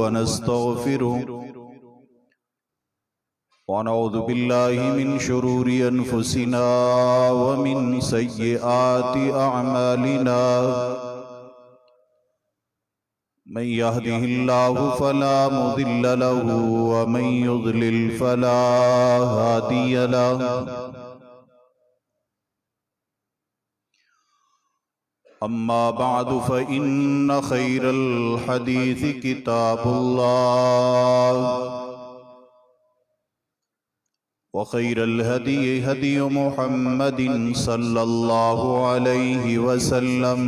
ونستغفره ونعوذ بالله من شرور أنفسنا ومن سيئات أعمالنا من يهده الله فلا مضل له ومن يضلل فلا هادي له أما بعد فإن خير الحديث كتاب الله وخير الهدي هدي محمد صلى الله عليه وسلم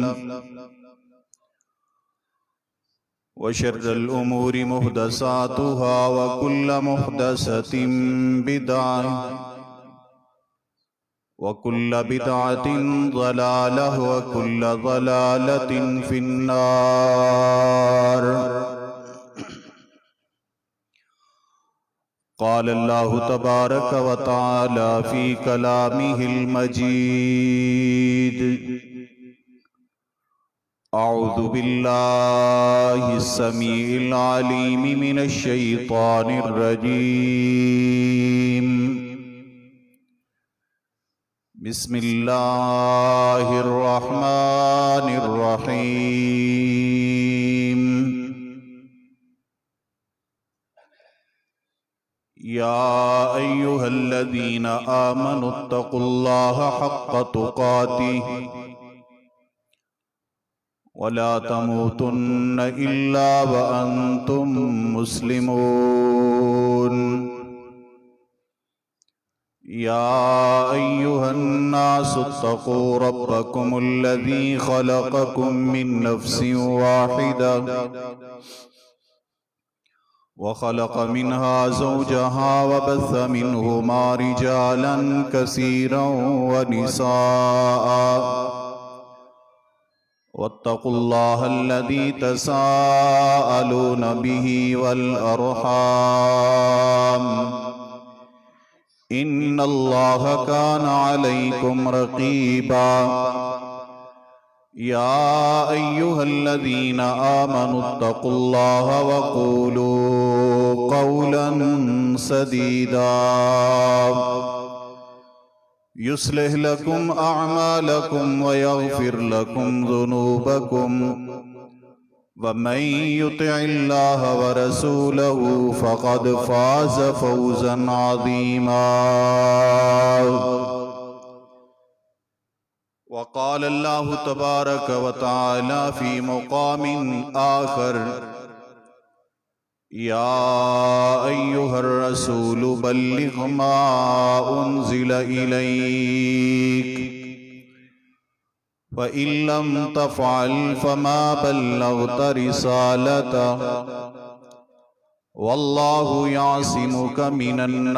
وشر الأمور محدثاتها وكل محدثة بدعة وكل بدعة ضلالة وكل ضلالة في النار. قال الله تبارك وتعالى في كلامه المجيد: أعوذ بالله السميع العليم من الشيطان الرجيم. بسم الله الرحمن الرحيم. يا أيها الذين آمنوا اتقوا الله حق تقاته ولا تموتن إلا وأنتم مسلمون. يا أيها الناس اتقوا ربكم الذي خلقكم من نفس واحدة وخلق منها زوجها وبث منهما رجالا كثيرا ونساء واتقوا الله الذي تساءلون به والأرحام إن الله كان عليكم رقيبا. يا أيها الذين آمنوا اتقوا الله وقولوا قولا سديدا يصلح لكم أعمالكم ويغفر لكم ذنوبكم ومن يطع الله ورسوله فقد فاز فوزا عظيما. وقال الله تبارك وتعالى في مقام آخر: يا أيها الرسول بلغ ما أنزل إليك وإن لم تفعل فما بلغت رسالته والله يعصمك من الناس.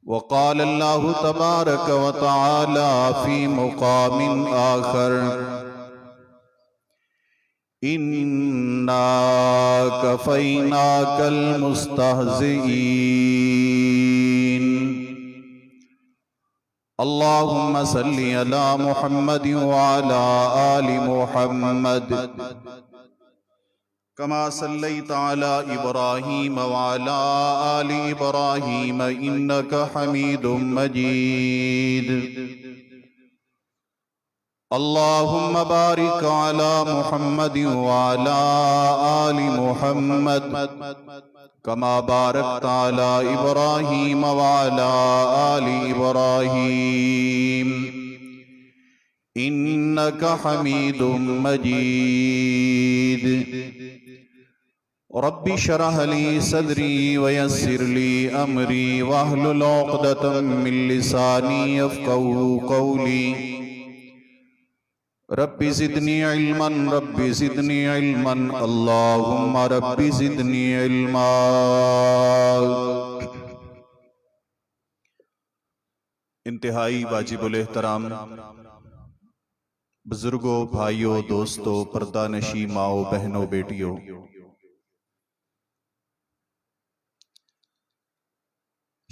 وقال الله تبارك وتعالى في مقام آخر: إنا كفيناك المستهزئين. اللهم صل على محمد وعلى آل محمد كما صليت على إبراهيم وعلى آل إبراهيم إنك حميد مجيد. اللهم بارك على محمد وعلى آل محمد كما باركت على إبراهيم وعلى آل إبراهيم إنك حميد مجيد. رب اشرح لي صدري ويسر لي أمري واحلل عقدة من لساني يفقهوا قولي. رب زدني علما رب زدنی علما اللہم رب زدنی علما۔ انتہائی واجب الاحترام بزرگوں، بھائیوں، دوستوں، پردہ نشی ماؤں، بہنوں، بیٹیوں،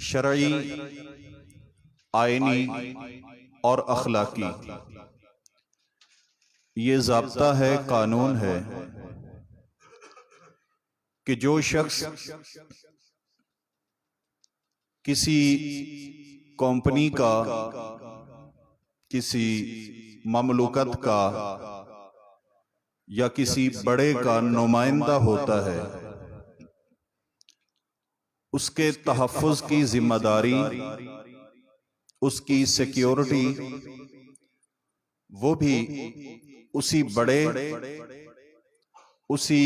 شرعی، آئینی اور اخلاقی، یہ ضابطہ ہے، قانون ہے کہ جو شخص کسی کمپنی کا، کسی مملوکت کا یا کسی بڑے کا نمائندہ ہوتا ہے، اس کے تحفظ کی ذمہ داری، اس کی سیکیورٹی، وہ بھی اسی بڑے، اسی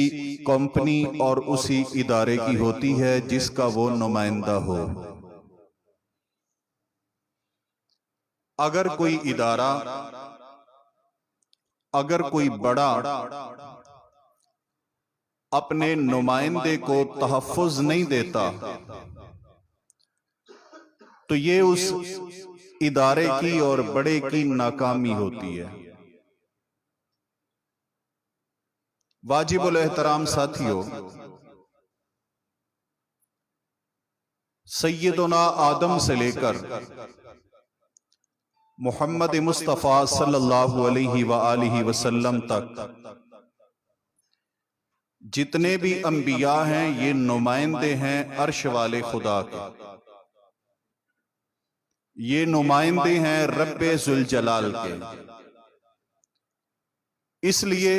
کمپنی اور اسی ادارے کی ہوتی ہے جس کا وہ نمائندہ ہو۔ اگر کوئی ادارہ، اگر کوئی بڑا اپنے نمائندے کو تحفظ نہیں دیتا تو یہ اس ادارے کی اور بڑے کی ناکامی ہوتی ہے۔ واجب الاحترام ساتھیو، سیدنا آدم سے لے کر محمد مصطفیٰ صلی اللہ علیہ وآلہ وسلم تک جتنے بھی انبیاء ہیں یہ نمائندے ہیں عرش والے خدا کے، یہ نمائندے ہیں رب ذوالجلال کے۔ اس لیے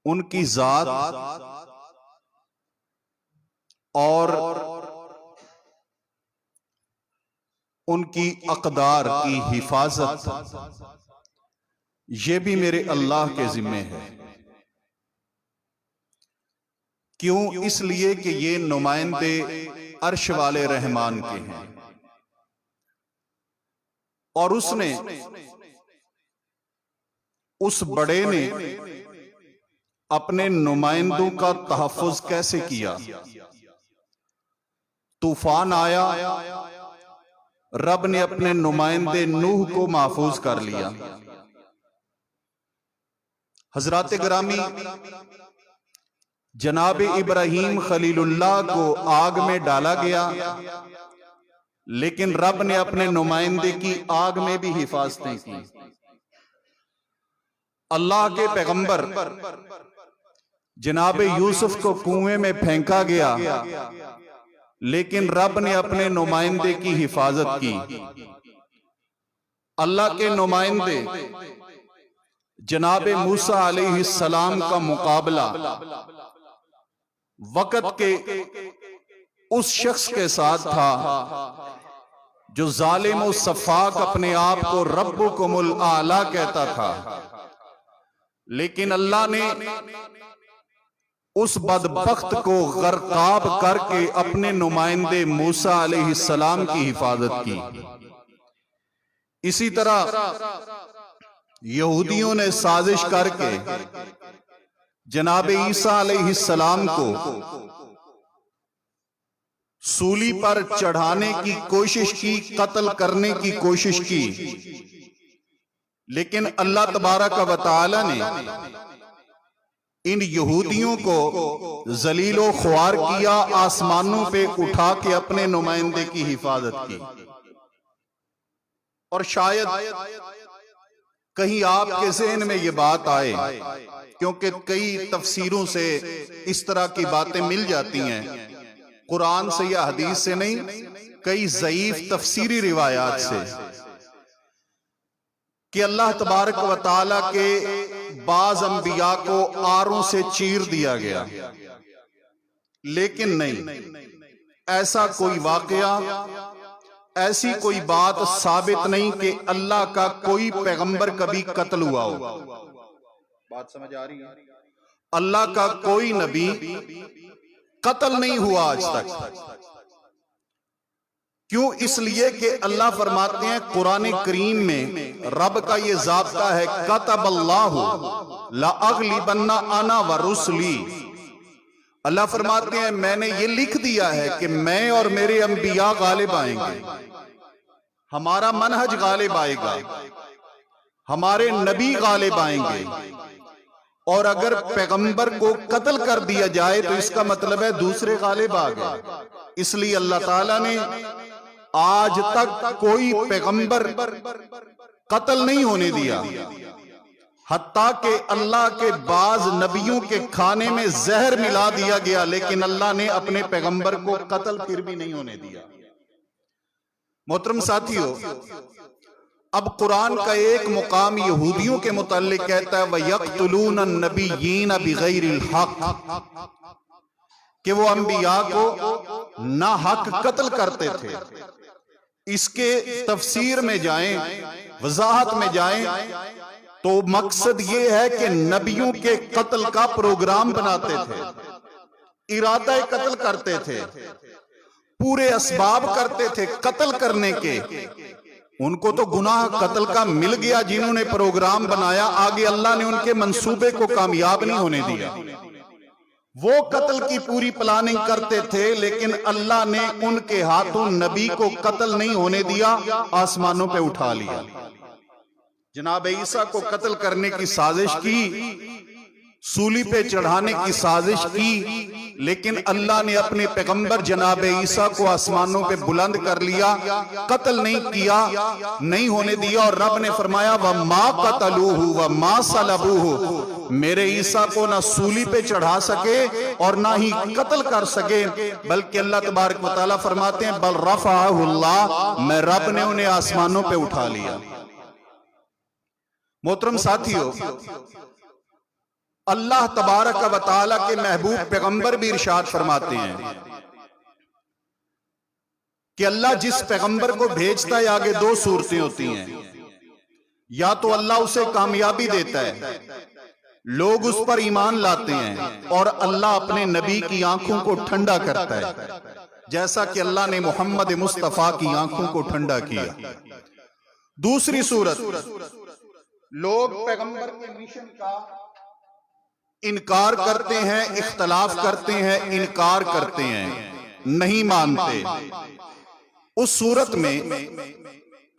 ان کی ذات اور ان کی اقدار کی حفاظت یہ بھی میرے اللہ کے ذمہ ہے۔ کیوں؟ اس لیے کہ یہ نمائندے عرش والے رحمان کے ہیں، اور اس بڑے نے اپنے نمائندوں کا تحفظ کیسے کیا؟ طوفان آیا، رب نے اپنے نمائندے نوح کو محفوظ کر لیا۔ حضرات گرامی، جناب ابراہیم خلیل اللہ کو آگ میں ڈالا گیا، لیکن رب نے اپنے نمائندے کی آگ میں بھی حفاظتیں کی۔ اللہ کے پیغمبر جناب یوسف کو کنویں میں پھینکا گیا، لیکن رب نے اپنے نمائندے کی حفاظت کی۔ اللہ کے نمائندے جناب موسیٰ علیہ السلام کا مقابلہ وقت کے اس شخص کے ساتھ تھا جو ظالم و سفاک اپنے آپ کو ربکم الاعلی کہتا تھا، لیکن اللہ نے اس بدبخت کو غرقاب کر کے اپنے نمائندے موسیٰ علیہ السلام کی حفاظت کی۔ اسی طرح یہودیوں نے سازش کر کے جناب عیسیٰ علیہ السلام کو سولی پر چڑھانے کی کوشش کی، قتل کرنے کی کوشش کی، لیکن اللہ تبارک و تعالی نے ان یہودیوں کو ذلیل و خوار کیا، آسمانوں پہ اٹھا کے اپنے نمائندے کی حفاظت کی۔ اور شاید کہیں آپ کے ذہن میں یہ بات آئے، کیونکہ کئی تفسیروں سے اس طرح کی باتیں مل جاتی ہیں، قرآن سے یا حدیث سے نہیں، کئی ضعیف تفسیری روایات سے، کہ اللہ تبارک و تعالیٰ کے بعض انبیاء کو آروں سے چیر دیا گیا، لیکن نہیں، ایسا کوئی واقعہ، ایسی کوئی بات ثابت نہیں کہ اللہ کا کوئی پیغمبر کبھی قتل ہوا ہو۔ بات سمجھ آ رہی ہے؟ اللہ کا کوئی نبی قتل نہیں ہوا آج تک۔ کیوں؟ اس لیے کہ اللہ فرماتے ہیں قرآن کریم میں، رب کا یہ ضابطہ ہے، کتب اللہ لأغلبن انا ورسلی۔ اللہ فرماتے ہیں میں نے یہ لکھ دیا ہے کہ میں اور میرے انبیاء غالب آئیں گے، ہمارا منہج غالب آئے گا، ہمارے نبی غالب آئیں گے، اور اگر پیغمبر کو قتل کر دیا جائے تو اس کا مطلب ہے دوسرے غالب آ گئے۔ اس لیے اللہ تعالیٰ نے آج تک کوئی پیغمبر قتل نہیں ہونے دیا، حتیٰ کہ اللہ کے بعض نبیوں کے کھانے میں زہر ملا دیا گیا، لیکن اللہ نے اپنے پیغمبر کو قتل پھر بھی نہیں ہونے دیا۔ محترم ساتھیو، اب قرآن کا ایک مقام یہودیوں کے متعلق کہتا ہے وَيَقْتُلُونَ النَّبِيِّينَ بِغَيْرِ الْحَقِّ، کہ وہ انبیاء کو ناحق قتل کرتے تھے۔ اس کے تفسیر میں جائیں، وضاحت میں جائیں تو مقصد یہ ہے کہ نبیوں کے قتل کا پروگرام بناتے تھے، ارادہ قتل کرتے تھے، پورے اسباب کرتے تھے قتل کرنے کے۔ ان کو تو گناہ قتل کا مل گیا، جنہوں نے پروگرام بنایا، آگے اللہ نے ان کے منصوبے کو کامیاب نہیں ہونے دیا۔ وہ قتل کی پوری پلاننگ کرتے تھے، لیکن اللہ نے ان کے ہاتھوں نبی کو قتل نہیں ہونے دیا، آسمانوں پہ اٹھا لیا۔ جناب عیسیٰ کو قتل کرنے کی سازش کی، سولی پہ چڑھانے کی سازش کی، لیکن اللہ نے اپنے پیغمبر جناب عیسیٰ کو آسمانوں پہ بلند کر لیا، قتل نہیں کیا، نہیں ہونے دیا، اور رب نے فرمایا وَمَا قَتَلُوهُ وَمَا صَلَبُوهُ، میرے عیسیٰ کو نہ سولی پہ چڑھا سکے اور نہ ہی قتل کر سکے، بلکہ اللہ تبارک و تعالیٰ فرماتے ہیں بل رفعہ اللہ، میں رب نے انہیں آسمانوں پہ اٹھا لیا۔ محترم ساتھیو، اللہ تبارک و تعالیٰ کے محبوب پیغمبر بھی ارشاد فرماتے ہیں کہ اللہ جس پیغمبر کو بھیجتا ہے آگے دو صورتیں ہوتی ہیں، یا تو اللہ اسے کامیابی دیتا ہے، لوگ اس پر ایمان لاتے ہیں، اور اللہ اپنے نبی کی آنکھوں کو ٹھنڈا کرتا ہے، جیسا کہ اللہ نے محمد مصطفیٰ کی آنکھوں کو ٹھنڈا کیا۔ دوسری صورت، لوگ پیغمبر کے مشن کا انکار کرتے ہیں، اختلاف کرتے ہیں، انکار کرتے ہیں، نہیں مانتے۔ اس صورت میں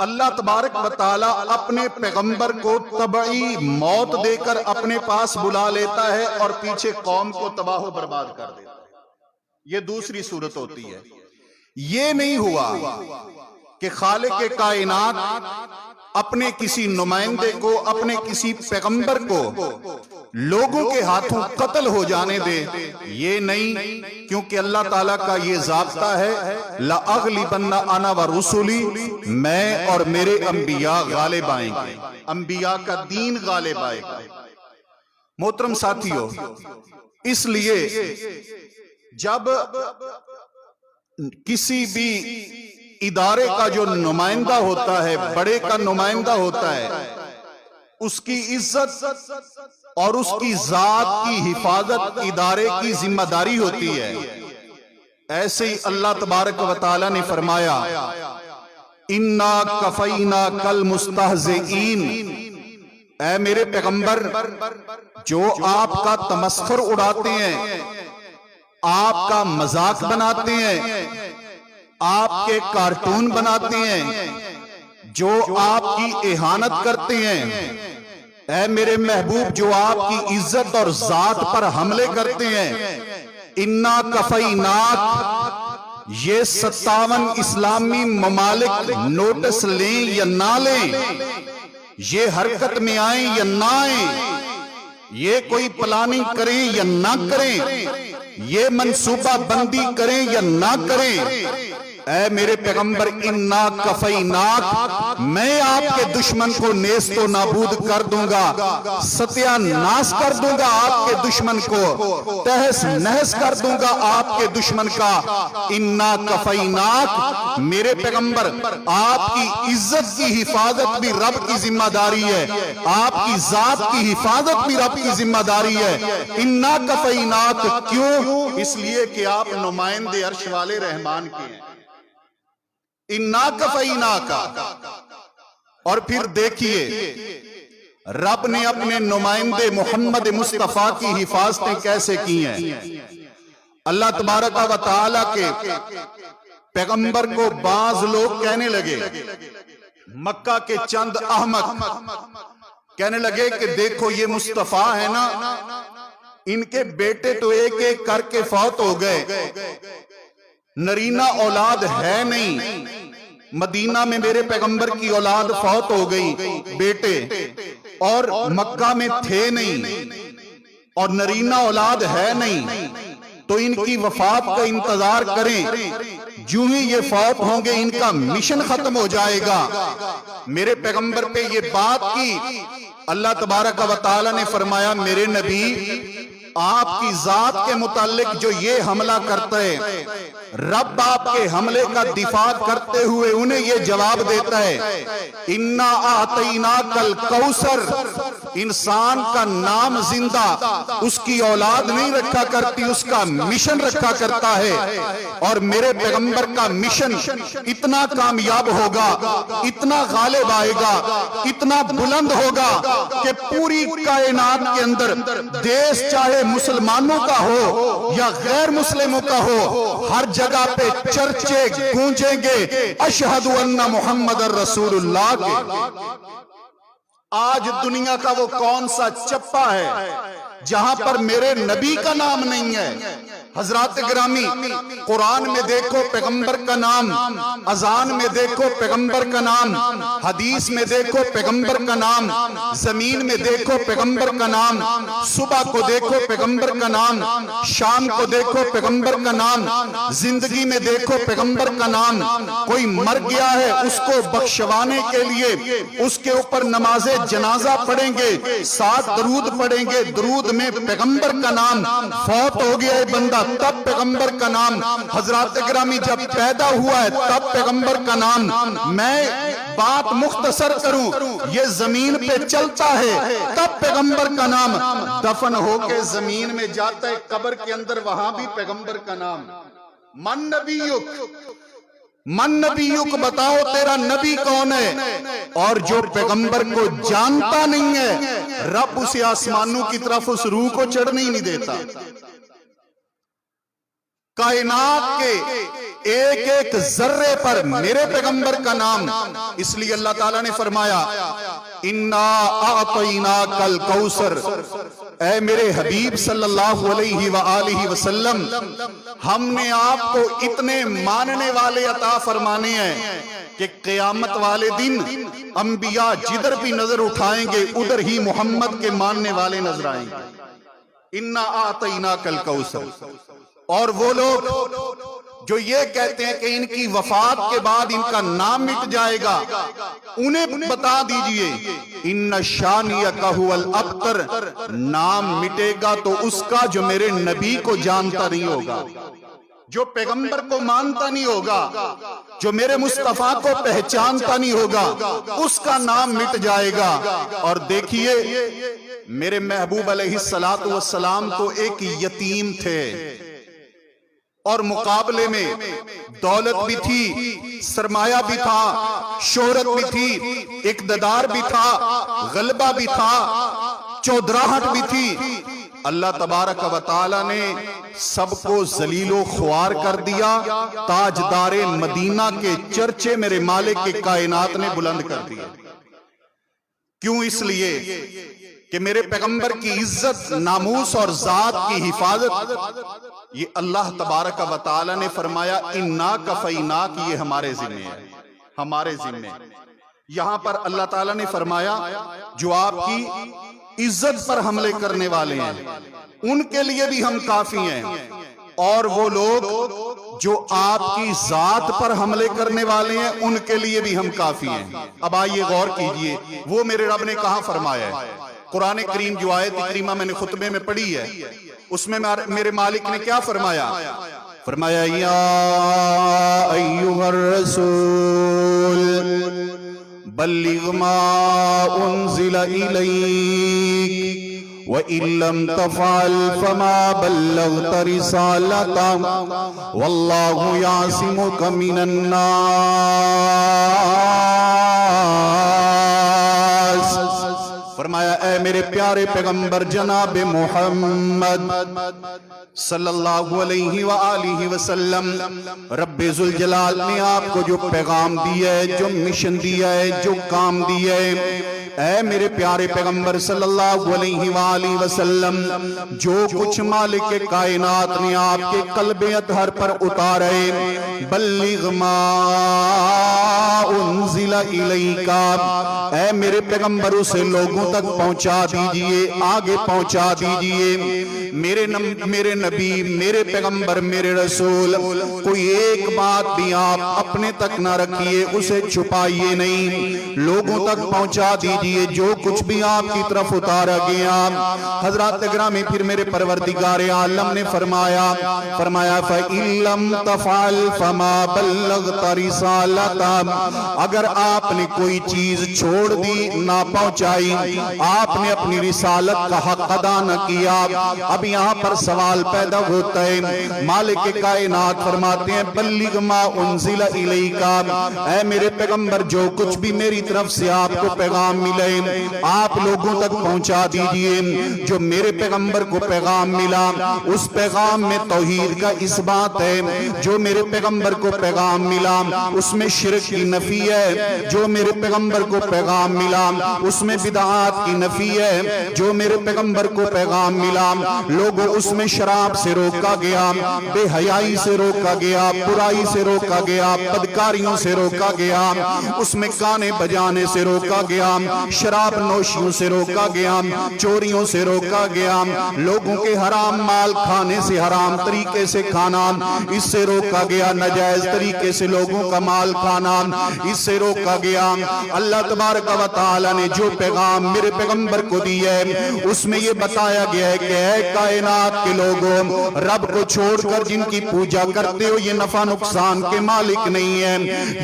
اللہ تبارک و تعالیٰ اپنے پیغمبر کو طبعی موت دے کر اپنے پاس بلا لیتا ہے اور پیچھے قوم کو تباہ و برباد کر دیتا ہے۔ یہ دوسری صورت ہوتی ہے۔ یہ نہیں ہوا کہ خالق کائنات اپنے کسی نمائندے کو، اپنے کسی پیغمبر کو لوگوں کے ہاتھوں قتل ہو جانے دے، یہ نہیں، کیونکہ اللہ تعالیٰ کا یہ ضابطہ ہے لَأَغْلِبَنَّ أَنَا وَرُسُلِي، میں اور میرے انبیاء غالب آئیں گے، انبیاء کا دین غالب آئے گا۔ محترم ساتھیو، اس لیے جب کسی بھی ادارے کا جو نمائندہ ہوتا ہے، بڑے کا نمائندہ ہوتا ہے، اس کی عزت اور اس کی ذات کی حفاظت ادارے کی ذمہ داری ہوتی ہے۔ ایسے ہی اللہ تبارک و تعالیٰ نے فرمایا اِنَّا كَفَيْنَاكَ الْمُسْتَهْزِئِينَ، اے میرے پیغمبر، جو آپ کا تمسخر اڑاتے ہیں، آپ کا مذاق بناتے ہیں، آپ کے کارٹون بناتے ہیں، جو آپ کی اہانت کرتے ہیں، اے میرے محبوب، جو آپ کی عزت اور ذات پر حملے کرتے ہیں، اِنَّا كَفَيْنَاكَ، یہ 57 اسلامی ممالک نوٹس لیں یا نہ لیں، یہ حرکت میں آئیں یا نہ آئیں، یہ کوئی پلاننگ کریں یا نہ کریں، یہ منصوبہ بندی کریں یا نہ کریں، اے میرے پیغمبر اِنَّا كَفَيْنَاكَ، میں آپ کے دشمن کو نیست و نابود کر دوں گا، ستیہ ناس کر دوں گا آپ کے دشمن کو، تہس نہس کر دوں گا آپ کے دشمن کا۔ اِنَّا كَفَيْنَاكَ، میرے پیغمبر، آپ کی عزت کی حفاظت بھی رب کی ذمہ داری ہے، آپ کی ذات کی حفاظت بھی رب کی ذمہ داری ہے۔ اِنَّا كَفَيْنَاكَ، کیوں؟ اس لیے کہ آپ نمائندے عرش والے رحمان کے ہیں۔ اِنَّا كَفَيْنَاكَ، اور پھر دیکھیے رب نے اپنے نمائندے محمد مصطفیٰ کی حفاظتیں کیسے کی ہیں۔ اللہ تبارک و تعالیٰ کے پیغمبر کو بعض لوگ کہنے لگے، مکہ کے چند احمق کہنے لگے کہ دیکھو یہ مصطفیٰ ہے نا، ان کے بیٹے تو ایک ایک کر کے فوت ہو گئے، نرینہ اولاد ہے نہیں، مدینہ میں میرے پیغمبر کی اولاد فوت ہو گئی، بیٹے، اور مکہ میں تھے نہیں اور نرینہ اولاد ہے نہیں، تو ان کی وفات کا انتظار کریں، جو ہی یہ فوت ہوں گے ان کا مشن ختم ہو جائے گا۔ میرے پیغمبر پہ یہ بات کی، اللہ تبارک و تعالی نے فرمایا میرے نبی آپ کی ذات کے متعلق جو یہ حملہ کرتا ہے، رب آپ کے حملے کا دفاع کرتے ہوئے انہیں یہ جواب دیتا ہے، اِنَّا أَعْطَيْنَاكَ الْكَوْثَرَ۔ انسان کا نام زندہ اس کی اولاد نہیں رکھا کرتی، اس کا مشن رکھا کرتا ہے، اور میرے پیغمبر کا مشن اتنا کامیاب ہوگا، اتنا غالب آئے گا، اتنا بلند ہوگا کہ پوری کائنات کے اندر دیش چاہے مسلمانوں کا ہو یا غیر مسلموں کا ہو، ہر جگہ پہ چرچے گونجیں گے اشہد ان محمد الرسول اللہ کے۔ آج دنیا کا وہ کون سا چپا ہے جہاں پر میرے نبی کا نام نہیں ہے؟ حضرات گرامی، قرآن میں دیکھو پیغمبر کا نام، اذان میں دیکھو پیغمبر کا نام، حدیث میں دیکھو پیغمبر کا نام، زمین میں دیکھو پیغمبر کا نام، صبح کو دیکھو پیغمبر کا نام، شام کو دیکھو پیغمبر کا نام، زندگی میں دیکھو پیغمبر کا نام۔ کوئی مر گیا ہے اس کو بخشوانے کے لیے اس کے اوپر نماز جنازہ پڑھیں گے، 7 درود پڑھیں گے، درود میں پیغمبر کا نام۔ فوت ہو گیا ہے بندہ تب پیغمبر کا نام۔ حضرات گرامی، جب پیدا ہوا ہے تب پیغمبر کا نام۔ میں بات مختصر کروں، یہ زمین پہ چلتا ہے تب پیغمبر کا نام، دفن ہو کے زمین میں جاتا ہے قبر کے اندر، وہاں بھی پیغمبر کا نام۔ من نبیک، من نبیک، بتاؤ تیرا نبی کون ہے؟ اور جو پیغمبر کو جانتا نہیں ہے رب اسے آسمانوں کی طرف اس روح کو چڑھنے ہی نہیں دیتا۔ کائنات کے ایک ایک ذرے پر میرے پیغمبر کا نام، اس لیے اللہ تعالیٰ نے فرمایا اِنَّا أَعْطَيْنَاكَ الْكَوْثَرَ، اے میرے حبیب صلی اللہ علیہ وآلہ وسلم، ہم نے آپ کو اتنے ماننے والے عطا فرمانے ہیں کہ قیامت والے دن انبیاء جدھر بھی نظر اٹھائیں گے ادھر ہی محمد کے ماننے والے نظر آئیں گے۔ اِنَّا أَعْطَيْنَاكَ الْكَوْثَرَ۔ اور وہ لوگ جو یہ کہتے ہیں کہ ان کی وفات کے بعد ان کا نام مٹ جائے گا، انہیں بتا دیجئے ان شانیک هو الابتر، نام مٹے گا تو اس کا جو میرے نبی کو جانتا نہیں ہوگا، جو پیغمبر کو مانتا نہیں ہوگا، جو میرے مصطفیٰ کو پہچانتا نہیں ہوگا، اس کا نام مٹ جائے گا۔ اور دیکھیے میرے محبوب علیہ السلام تو ایک یتیم تھے، اور مقابلے میں دولت بھی تھی، سرمایہ بھی تھا، شہرت بھی تھی، اقتدار بھی تھا، غلبہ بھی تھا، چودراہٹ بھی تھی۔ اللہ تبارک و تعالی نے سب کو ذلیل و خوار کر دیا، تاجدار مدینہ کے چرچے میرے مالک کے کائنات نے بلند کر دیا۔ کیوں؟ اس لیے کہ میرے پیغمبر کی عزت، ناموس اور ذات کی حفاظت یہ اللہ تبارک و تعالی نے فرمایا اِنَّا كَفَيْنَاكَ، یہ ہمارے ذمہ ہے، ہمارے ذمہ۔ یہاں پر اللہ تعالی نے فرمایا جو آپ کی عزت پر حملے کرنے والے ہیں ان کے لیے بھی ہم کافی ہیں، اور وہ لوگ جو آپ کی ذات پر حملے کرنے والے ہیں ان کے لیے بھی ہم کافی ہیں۔ اب آئیے غور کیجئے وہ میرے رب نے کہاں فرمایا ہے۔ قرآن کریم جو آیت کریمہ میں نے خطبے میں پڑھی ہے اس میں میرے مالک نے کیا فرمایا؟ فرمایا یا ایھا الرسول بلغ ما انزل الیک وَإِن لَّمْ تَفْعَلْ فَمَا بَلَّغْتَ رِسَالَتَهُ وَاللَّهُ يَعْصِمُكَ مِنَ النَّاسِ فرمایا اے میرے پیارے پیغمبر جناب محمد صلی اللہ علیہ وآلہ وسلم، رب ذوالجلال نے آپ کو جو پیغام دیا ہے، جو مشن دیا ہے، جو کام دیا ہے، اے میرے پیارے پیغمبر صلی اللہ علیہ وآلہ وسلم، جو کچھ مالک کائنات نے آپ کے قلب اطہر پر اتارے، بلغ ما انزل الیک، اے میرے پیغمبر اسے لوگوں تک پہنچا دیجئے، آگے پہنچا دیجئے۔ میرے نبی، میرے پیغمبر، میرے رسول، کوئی ایک بات بھی آپ اپنے تک نہ رکھیے، اسے چھپائیے نہیں، لوگوں تک پہنچا دیجئے جو کچھ بھی آپ کی طرف اتارا گیا۔ حضرات گرامی، پھر میرے پروردگار عالم نے فرمایا فَإِن لَّمْ تَفْعَلْ فَمَا بَلَّغْتَ رِسَالَتَهُ، اگر آپ نے کوئی چیز چھوڑ دی، نہ پہنچائی، آپ نے اپنی رسالت کا حق ادا نہ کیا۔ اب یہاں پر سوال پیدا ہوتا ہے، مالک کائنات فرماتے ہیں بلغ ما انزل الیک، اے میرے پیغمبر جو کچھ بھی میری طرف سے آپ کو پیغام ملے آپ لوگوں تک پہنچا دیجئے۔ جو میرے پیغمبر کو پیغام ملا اس پیغام میں توحید کا اثبات ہے، جو میرے پیغمبر کو پیغام ملا اس میں شرک کی نفی ہے، جو میرے پیغمبر کو پیغام ملا اس میں بدعات کی نفی ہے، جو میرے پیغمبر کو پیغام ملا لوگوں اس میں شراب سے روکا گیا، بے حیائی سے روکا گیا، برائی سے روکا گیا، بدکاریوں سے روکا گیا، اس میں گانے بجانے سے روکا گیا، شراب نوشیوں سے روکا گیا، چوریوں سے روکا گیا، لوگوں کے حرام مال کھانے سے، حرام طریقے سے کھانا اس سے روکا گیا، ناجائز طریقے سے لوگوں کا مال کھانا اس سے روکا گیا۔ اللہ تبارک و تعالی نے جو پیغام میرے پیغمبر کو دیا ہے اس میں یہ بتایا گیا ہے کہ اے کائنات کے لوگوں، رب کو چھوڑ کر جن کی پوجا کرتے ہو یہ نفع نقصان کے مالک نہیں ہے،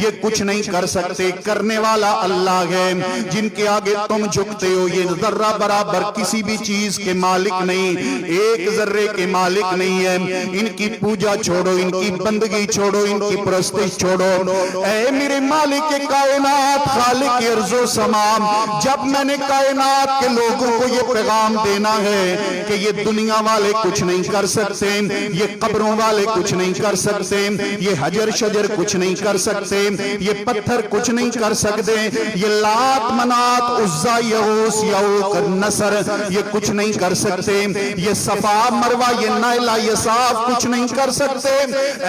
یہ کچھ نہیں کر سکتے، کرنے والا اللہ ہے۔ جن کے آگے تم جھکتے ہو یہ ذرہ برابر کسی بھی چیز کے مالک نہیں، ایک ذرے کے مالک نہیں ہے۔ ان کی پوجا چھوڑو، ان کی بندگی چھوڑو، ان کی پرستش چھوڑو۔ اے میرے مالک کائنات، خالق ارض و سما، جب میں نے کائنات کے لوگوں کو یہ پیغام دینا ہے کہ یہ دنیا والے کچھ نہیں کر سکتے، یہ قبروں والے کچھ نہیں کر سکتے، یہ حجر شجر کچھ نہیں کر سکتے، یہ پتھر کچھ نہیں کر سکتے، یہ لات منات عزا یغوث یعوق نصر یہ کچھ نہیں کر سکتے، یہ صفا مروہ یہ نائلہ یہ صاف کچھ نہیں کر سکتے۔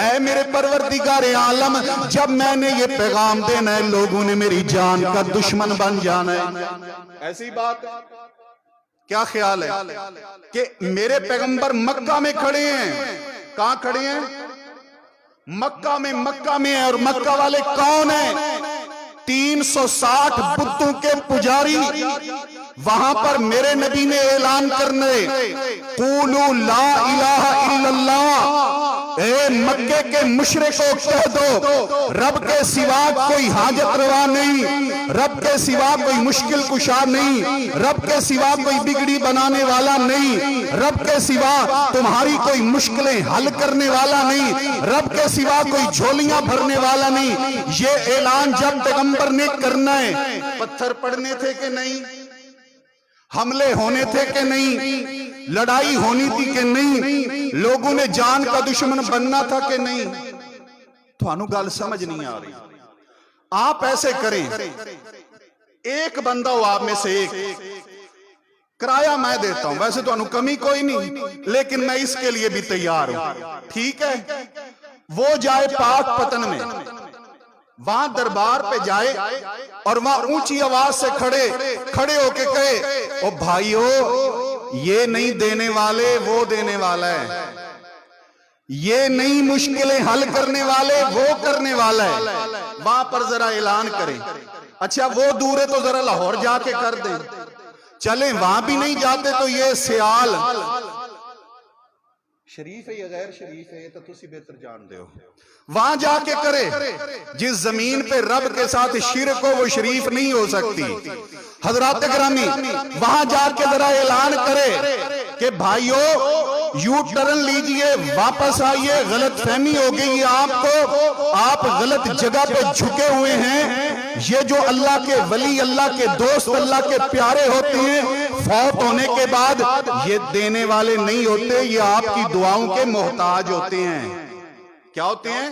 اے میرے پروردگار عالم، جب میں نے یہ پیغام دینا ہے لوگوں نے میری جان کا دشمن بن جانا ہے۔ ایسی بات کیا خیال ہے کہ میرے پیغمبر مکہ میں کھڑے ہیں، کہاں کھڑے ہیں؟ مکہ میں اور مکہ والے کون ہیں؟ 360 بتوں کے پجاری، وہاں پر میرے نبی نے اعلان کرنے قولوا لا الہ الا اللہ، اے مکے کے مشرکوں کہہ دو رب کے سوا کوئی حاجت روا نہیں، رب کے سوا کوئی مشکل کشا نہیں، رب کے سوا کوئی بگڑی بنانے والا نہیں، رب کے سوا تمہاری کوئی مشکلیں حل کرنے والا نہیں، رب کے سوا کوئی جھولیاں بھرنے والا نہیں۔ یہ اعلان جب پیغمبر نے کرنا ہے، پتھر پڑنے تھے کہ نہیں؟ حملے ہونے تھے کہ نہیں؟ لڑائی ہونی تھی کہ نہیں؟ لوگوں نے جان کا دشمن بننا تھا کہ نہیں؟ تو انو گال سمجھ نہیں آ رہی۔ آپ ایسے کریں، ایک بندہ ہو آپ میں سے ایک، کرایہ میں دیتا ہوں، ویسے تو انو کمی کوئی نہیں لیکن میں اس کے لیے بھی تیار ہوں، ٹھیک ہے؟ وہ جائے پاک پتن میں، وہاں دربار پہ جائے اور وہاں اونچی آواز سے کھڑے ہو کے کہے او بھائیو یہ نہیں دینے والے وہ دینے والا ہے، یہ نہیں مشکلیں حل کرنے والے وہ کرنے والا ہے۔ وہاں پر ذرا اعلان کریں۔ اچھا وہ دور ہے تو ذرا لاہور جا کے کر دیں، چلیں وہاں بھی نہیں جاتے تو یہ سیال شریف ہے یا غیر شریف ہے یہ تو تسی بہتر جان دے ہو، وہاں جا کے کرے۔ جس زمین پہ رب کے ساتھ شرک ہو وہ شریف نہیں ہو سکتی۔ حضرات گرامی وہاں جا کے ذرا اعلان کرے کہ بھائیو یو ٹرن لیجئے، واپس آئیے، غلط فہمی ہو گئی آپ کو، آپ غلط جگہ پہ جھکے ہوئے ہیں، یہ جو اللہ کے ولی، اللہ کے دوست، اللہ کے پیارے ہوتے ہیں، فوت ہونے کے بعد یہ دینے والے نہیں ہوتے، یہ آپ کی دعاؤں کے محتاج ہوتے ہیں۔ کیا ہوتے ہیں؟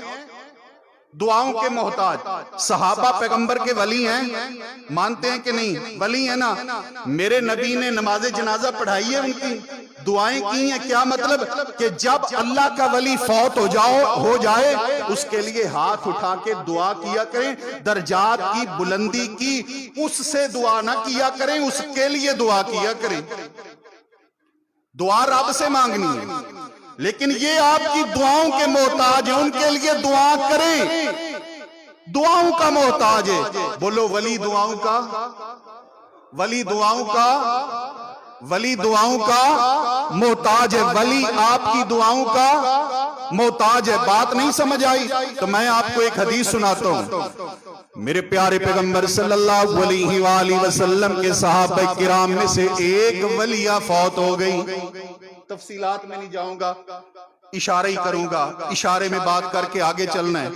دعاؤں کے محتاج۔ صحابہ پیغمبر کے ولی ہیں، مانتے ہیں کہ نہیں؟ ولی ہیں نا۔ میرے نبی نے نماز جنازہ پڑھائی ہے، ان کی دعائیں کی ہیں۔ کیا مطلب؟ کہ جب اللہ کا ولی فوت ہو جائے اس کے لیے ہاتھ اٹھا کے دعا کیا کریں، درجات کی بلندی کی اس سے دعا نہ کیا کریں، اس کے لیے دعا کیا کریں۔ دعا رب سے مانگنی ہے، لیکن یہ آپ کی دعاؤں کے محتاج ہیں، ان کے لیے دعا کریں۔ دعاؤں کا محتاج ہے۔ بولو ولی دعاؤں کا، ولی دعاؤں کا، ولی دعاؤں کا محتاج ہے۔ ولی آپ کی دعاؤں کا محتاج ہے۔ بات نہیں سمجھ آئی تو میں آپ کو ایک حدیث سناتا ہوں۔ میرے پیارے پیغمبر صلی اللہ علیہ وآلہ وسلم کے صحابہ کرام میں سے ایک ولیہ فوت ہو گئی۔ تفصیلات میں نہیں جاؤں گا، اشارہ ہی کروں گا، اشارے میں بات کر کے آگے چلنا ہے۔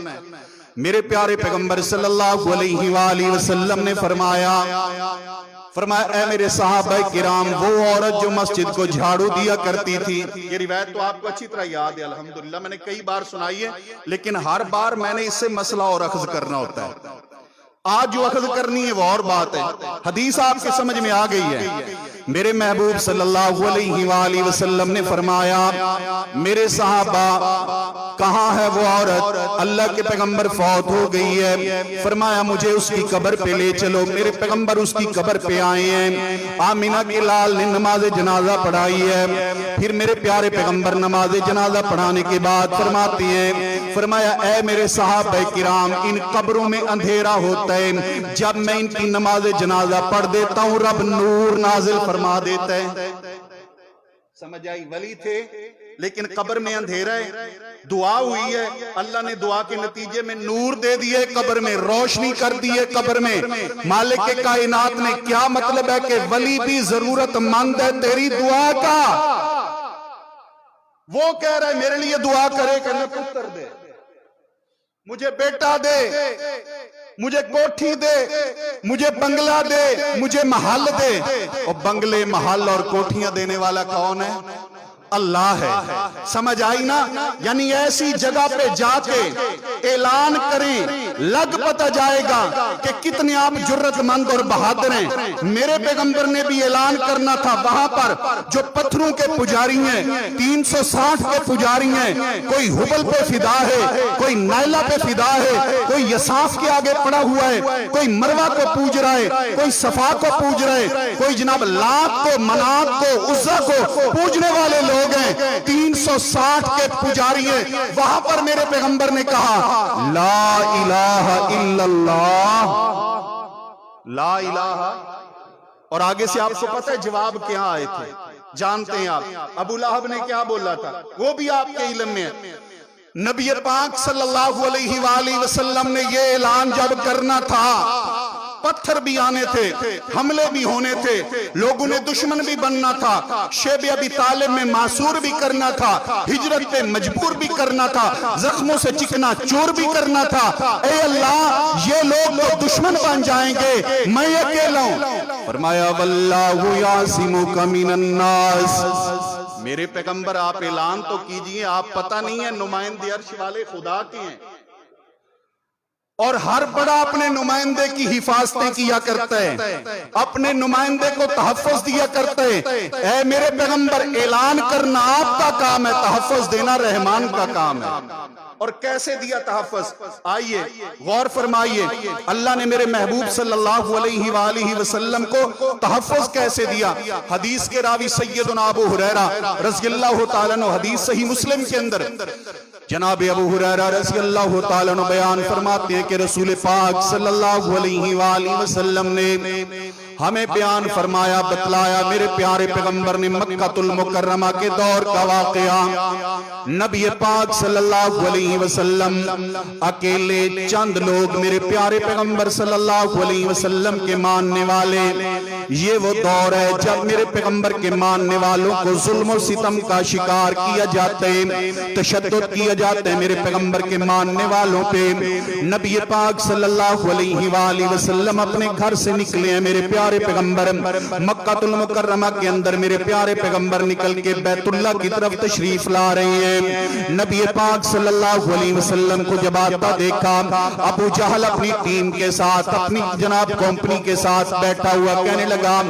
میرے پیارے پیغمبر صلی اللہ علیہ وآلہ وسلم نے فرمایا اے میرے صحابہ کرام، وہ عورت جو مسجد کو جھاڑو دیا کرتی تھی، یہ روایت تو آپ کو اچھی طرح یاد ہے الحمدللہ، میں نے کئی بار سنائی ہے، لیکن ہر بار میں نے اس سے مسئلہ اور اخذ کرنا ہوتا ہے۔ آج جو اخذ کرنی ہے وہ اور بات ہے، حدیث آپ کے سمجھ میں آ گئی ہے۔ میرے محبوب صلی اللہ علیہ وآلہ وسلم نے فرمایا میرے صحابہ کہاں ہے وہ عورت؟ اللہ کے پیغمبر فوت ہو گئی ہے۔ فرمایا مجھے اس کی قبر پہ لے چلو۔ میرے پیغمبر اس کی قبر پہ آئے ہیں، آمینہ کے لال نے نماز جنازہ پڑھائی ہے۔ پھر میرے پیارے پیغمبر نماز جنازہ پڑھانے کے بعد فرماتے ہیں، فرمایا اے میرے صحابہ کرام، ان قبروں میں اندھیرا ہوتا ہے، جب میں ان کی نماز جنازہ پڑھ دیتا ہوں رب نور نازل فرما دیتا ہے۔ سمجھ آئی؟ ولی تھے لیکن قبر میں اندھیرا ہے، دعا ہوئی ہے، اللہ نے دعا کے نتیجے میں نور دے دیے، قبر میں روشنی کر دیے، قبر میں مالک کائنات نے۔ کیا مطلب ہے کہ ولی بھی ضرورت مند ہے تیری دعا کا۔ وہ کہہ رہا ہے میرے لیے دعا کرے کہ میں پتر دے، مجھے بیٹا دے، مجھے کوٹھی دے، مجھے بنگلہ دے، مجھے محل دے۔ اور بنگلے، محل اور کوٹھیاں دینے والا کون ہے؟ اللہ ہے۔ سمجھ آئی نا؟ یعنی ایسی جگہ پہ جا کے اعلان کریں، لگ پتہ جائے گا کہ کتنے آپ جرت مند اور بہادر ہیں۔ میرے پیغمبر نے بھی اعلان کرنا تھا، وہاں پر جو پتھروں کے پجاری ہیں، 360 کے پجاری ہیں، کوئی حبل پہ فدا ہے، کوئی نائلہ پہ فدا ہے، کوئی یساف کے آگے پڑا ہوا ہے، کوئی مروہ کو پوج رہا ہے، کوئی صفا کو پوج رہا ہے، کوئی جناب لات کو، منات کو، عزہ کو پوجنے والے لوگ ہیں، 360 کے پجاری ہیں۔ وہاں پر میرے پیغمبر نے کہا لا الہ الا اللہ، لا الہ۔ اور آگے سے آپ کو پتہ ہے جواب کیا آئے تھے؟ جانتے ہیں آپ ابو لہب نے کیا بولا تھا؟ وہ بھی آپ کے علم میں ہے۔ نبی پاک صلی اللہ علیہ وآلہ وسلم نے یہ اعلان جب کرنا تھا، پتھر بھی آنے تھے، حملے بھی ہونے تھے، لوگوں نے دشمن بھی بننا تھا، شیب ابی طالب میں معصور بھی کرنا تھا، ہجرت پہ مجبور بھی کرنا تھا، زخموں سے چکنا چور بھی کرنا تھا۔ اے اللہ یہ لوگ تو دشمن بن جائیں گے، میں اکیلا ہوں۔ فرمایا واللہ یعصمک من الناس۔ میرے پیغمبر آپ اعلان تو کیجئے، آپ پتہ نہیں ہے نمائندے عرش والے خدا کے ہیں، اور ہر بڑا اپنے نمائندے کی حفاظتیں کیا کرتا ہے، اپنے نمائندے کو تحفظ دیا کرتا ہے۔ اے میرے پیغمبر اعلان کرنا آپ کا کام ہے، تحفظ دینا رحمان کا کام ہے۔ اور کیسے دیا تحفظ؟ آئیے غور فرمائیے، اللہ نے میرے محبوب صلی اللہ علیہ وآلہ وسلم کو تحفظ کیسے دیا؟ حدیث کے راوی سیدنا ابو ہریرہ رضی اللہ تعالیٰ عنہ، حدیث صحیح مسلم کے اندر جناب ابو ہریرہ رضی اللہ تعالیٰ عنہ بیان فرماتے ہیں کہ رسول پاک صلی اللہ علیہ وآلہ وسلم نے ہمیں بیان فرمایا بتلایا میرے پیارے پیغمبر نے مکہ المکرمہ کے دور کا واقعہ۔ نبی پاک صلی اللہ علیہ وسلم اکیلے چند لوگ میرے پیارے پیغمبر صلی اللہ علیہ وسلم کے ماننے والے، یہ وہ دور ہے جب میرے پیغمبر کے ماننے والوں کو ظلم و ستم کا شکار کیا جاتے، تشدد کیا جاتے ہیں میرے پیغمبر کے ماننے والوں پہ۔ نبی پاک صلی اللہ علیہ وآلہ وسلم اپنے گھر سے نکلے ہیں میرے پیارے پیغمبر، مکہ المکرمہ کے اندر میرے پیارے پیغمبر نکل کے بیت اللہ کی طرف تشریف لا رہے ہیں۔ نبی پاک صلی اللہ علیہ وسلم کو جب آتا دیکھا، ابو جہل اپنی ٹیم کے ساتھ اپنی جناب کمپنی کے ساتھ بیٹھا ہوا کہنے لگا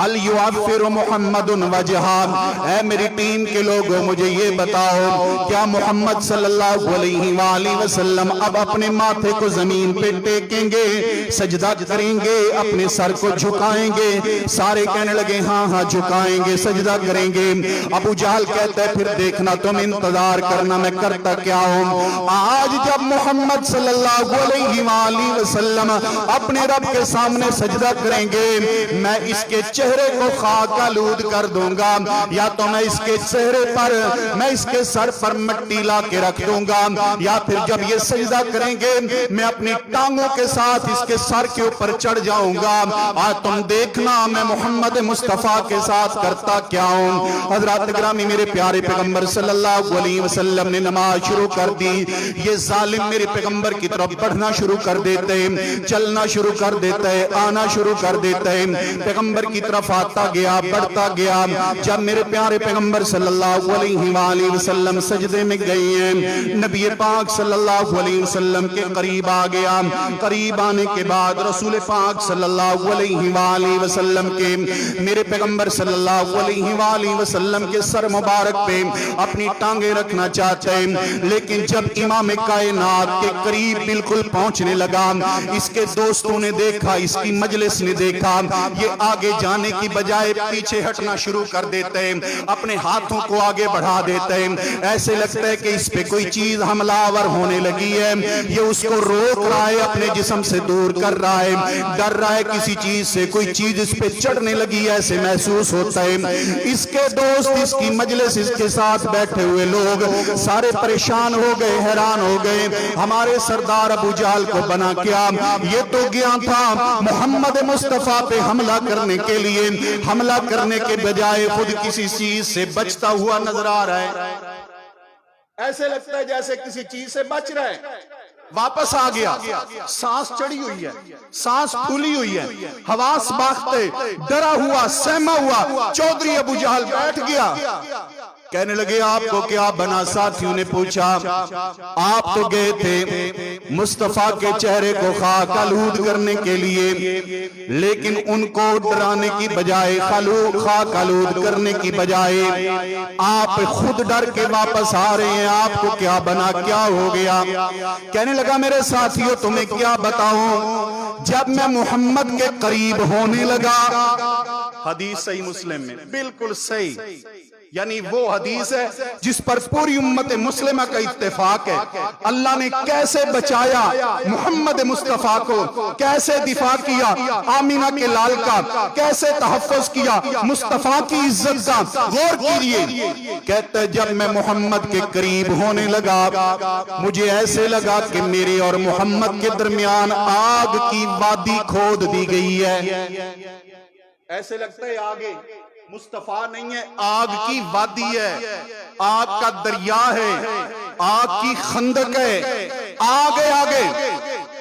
حل یعفر محمد وجہا، اے میری ٹیم کے لوگوں مجھے یہ بتاؤ کیا محمد صلی اللہ علیہ وآلہ وسلم اب اپنے ماتھے کو زمین پہ ٹیکیں گے، سجدہ کریں گے، اپنے سر کو جھکائیں گے؟ سارے کہنے لگے ہاں ہاں جھکائیں گے، سجدہ کریں گے۔ ابو جہل کہتا ہے پھر دیکھنا تم انتظار کرنا میں کرتا کیا ہوں۔ آج جب محمد صلی اللہ علیہ وآلہ وسلم اپنے رب کے سامنے سجدہ کریں گے، میں اس کے چہرے کو خاک آلود کر دوں گا، یا تو میں اس کے چہرے پر میں اس کے سر پر مٹی لا کے رکھ دوں گا، یا پھر جب یہ سجدہ کریں گے میں اپنی ٹانگوں کے ساتھ اس کے سر کے اوپر چڑھ جاؤں گا۔ آج تم دیکھنا میں محمد مصطفیٰ کے ساتھ کرتا کیا ہوں۔ حضرات گرامی میرے پیارے پیغمبر صلی اللہ علیہ وسلم نے نماز شروع کر دی۔ یہ ظالم میرے پیغمبر کی طرف بڑھنا شروع کر دیتے، چلنا شروع کر دیتا ہے، آنا شروع کر دیتا ہے، پیغمبر کی طرف آتا گیا، بڑھتا گیا۔ جب میرے پیارے پیغمبر صلی اللہ علیہ وآلہ وسلم سجدے میں گئے ہیں، نبی پاک صلی اللہ علیہ وسلم کے قریب آ گیا۔ قریب آنے کے بعد رسول پاک صلی اللہ علیہ وآلہ وسلم کے میرے پیغمبر صلی اللہ علیہ وآلہ وسلم کے سر مبارک پہ اپنی ٹانگیں رکھنا چاہتے ہیں، لیکن جب امام کائنات کے قریب بالکل پہنچنے لگا، اس کے دوستوں نے دیکھا، اس کی مجلس نے دیکھا، یہ آگے جانے کی بجائے پیچھے ہٹنا شروع کر دیتے ہیں، اپنے ہاتھوں کو آگے بڑھا دیتے ہیں۔ ایسے لگتا ہے کہ اس پہ کوئی چیز حملہ آور ہونے لگی ہے، یہ اس کو روک رہا ہے، اپنے جسم سے دور کر رہا ہے، ڈر رہا ہے کسی چیز سے، کوئی چیز اس پہ چڑھنے لگی ہے ایسے محسوس ہوتا ہے۔ اس کے دوست، اس کی مجلس، اس کے ساتھ بیٹھے ہوئے لوگ سارے پریشان ہو گئے، حیران ہو گئے، ہمارے سردار ابو جہل کو بنا کیا؟ یہ تو گیا تھا محمد مصطفیٰ پہ حملہ کرنے کے لیے، حملہ کرنے کے بجائے خود کسی چیز سے بچتا ہوا نظر آ رہا ہے۔ ایسے لگتا ہے جیسے کسی چیز سے بچ رہا ہے۔ واپس آ گیا، سانس چڑھی ہوئی ہے، سانس پھولی ہوئی ہے، حواس باختہ، ڈرا ہوا، سہما ہوا چودھری ابو جہل بیٹھ گیا۔ کہنے لگے آپ کو کیا بنا؟ ساتھیوں نے پوچھا آپ تو گئے تھے مصطفیٰ کے چہرے کو خاک آلود کرنے کے لیے، لیکن ان کو ڈرانے کی بجائے، خاک آلود کرنے کی بجائے آپ خود ڈر کے واپس آ رہے ہیں، آپ کو کیا بنا؟ کیا ہو گیا؟ کہنے لگا میرے ساتھیوں تمہیں کیا بتاؤں، جب میں محمد کے قریب ہونے لگا، حدیث صحیح مسلم میں بالکل صحیح، یعنی وہ حدیث ہے جس پر پوری امت مسلمہ کا اتفاق ہے۔ اللہ نے کیسے بچایا محمد مصطفیٰ کو، کیسے دفاع کیا آمینہ کے لال کا، کیسے تحفظ کیا مصطفیٰ کی عزت کا۔ غور کیجئے، کہتا ہے جب میں محمد کے قریب ہونے لگا مجھے ایسے لگا کہ میرے اور محمد کے درمیان آگ کی وادی کھود دی گئی ہے۔ ایسے لگتا ہے آگے مصطفیٰ نہیں ہے، آگ کی وادی ہے، آگ کا دریا ہے، آگ کی خندق ہے، آگے آگے۔